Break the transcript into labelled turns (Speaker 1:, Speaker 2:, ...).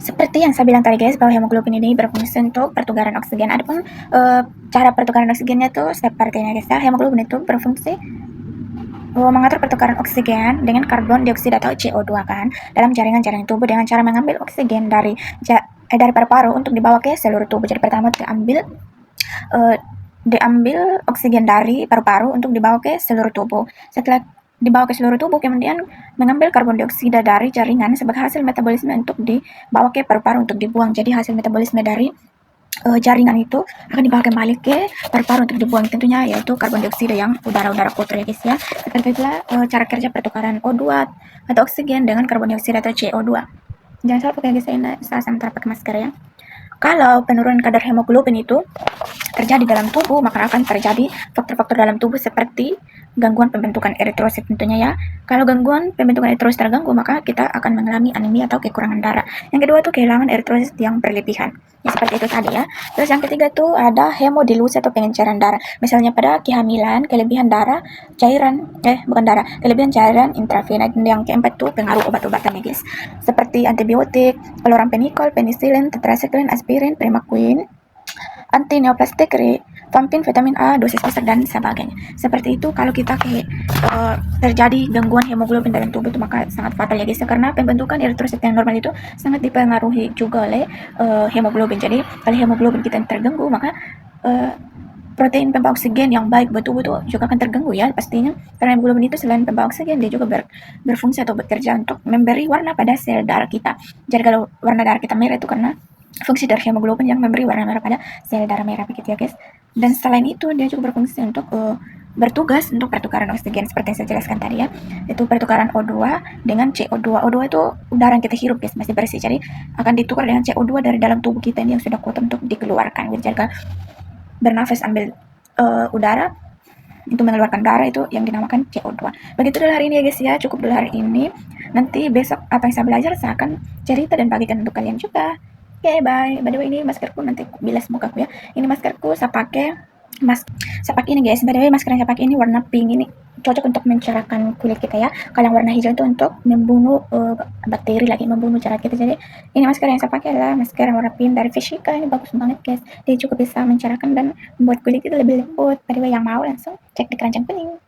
Speaker 1: Seperti yang saya bilang tadi guys, bahwa hemoglobin ini berfungsi untuk pertukaran oksigen. Adapun cara pertukaran oksigennya tuh sepertinya guys ya, hemoglobin itu berfungsi mengatur pertukaran oksigen dengan karbon dioksida atau CO2 kan dalam jaringan-jaringan tubuh dengan cara mengambil oksigen dari paru-paru untuk dibawa ke seluruh tubuh. Jadi pertama diambil oksigen dari paru-paru untuk dibawa ke seluruh tubuh. Setelah dibawa ke seluruh tubuh, kemudian mengambil karbon dioksida dari jaringan sebagai hasil metabolisme untuk dibawa ke paru-paru untuk dibuang. Jadi hasil metabolisme dari jaringan itu akan dibawa kembali ke paru-paru untuk dibuang, tentunya yaitu karbon dioksida yang udara-udara kotor ya guys ya. Seperti itulah cara kerja pertukaran O2 atau oksigen dengan karbon dioksida atau CO2. Jangan salah pakai guys, saya sementara pakai masker ya. Kalau penurunan kadar hemoglobin itu terjadi dalam tubuh, maka akan terjadi faktor-faktor dalam tubuh seperti gangguan pembentukan eritrosit tentunya ya. Kalau gangguan pembentukan eritrosit terganggu, maka kita akan mengalami anemia atau kekurangan darah. Yang kedua tuh kehilangan eritrosit yang berlebihan. Ya seperti itu tadi ya. Terus yang ketiga tuh ada hemodilusi atau pengenceran darah. Misalnya pada kehamilan, kelebihan cairan intravena. Yang keempat tuh pengaruh obat-obatan ya guys. Seperti antibiotik, chloramphenicol, penicillin, tetracycline, aspirin, primaquine, antineoplastik, rifampin, vitamin A, dosis besar dan sebagainya. Seperti itu kalau kita terjadi gangguan hemoglobin dalam tubuh itu maka sangat fatal ya guys, karena pembentukan eritrosit yang normal itu sangat dipengaruhi juga oleh hemoglobin. Jadi kalau hemoglobin kita terganggu maka protein pembawa oksigen yang baik buat tubuh itu juga akan terganggu ya pastinya, karena hemoglobin itu selain pembawa oksigen dia juga berfungsi atau bekerja untuk memberi warna pada sel darah kita. Jadi kalau warna darah kita merah itu karena fungsi dari hemoglobin yang memberi warna merah pada sel darah merah begitu ya guys. Dan selain itu dia juga berfungsi untuk bertugas untuk pertukaran oksigen seperti yang saya jelaskan tadi ya, itu pertukaran O2 dengan CO2. O2 itu udara yang kita hirup guys, masih bersih, jadi akan ditukar dengan CO2 dari dalam tubuh kita ini yang sudah kotor untuk dikeluarkan. Jadi jika bernafas ambil udara itu mengeluarkan darah, itu yang dinamakan CO2. Begitu dulu hari ini ya guys ya, cukup dulu hari ini. Nanti besok apa yang saya belajar saya akan cerita dan bagikan untuk kalian juga. Oke, bye. By the way, ini maskerku nanti bilas mukaku ya. Ini maskerku saya pakai ini guys. By the way, masker yang saya pakai ini warna pink, ini cocok untuk mencerahkan kulit kita ya. Kalau yang warna hijau itu untuk membunuh bakteri, lagi membunuh jerat kita. Jadi ini masker yang saya pakai adalah masker warna pink dari Fishika. Ini bagus banget guys. Dia cukup bisa mencerahkan dan membuat kulit kita lebih lembut. By the way, yang mau langsung cek di keranjang kuning.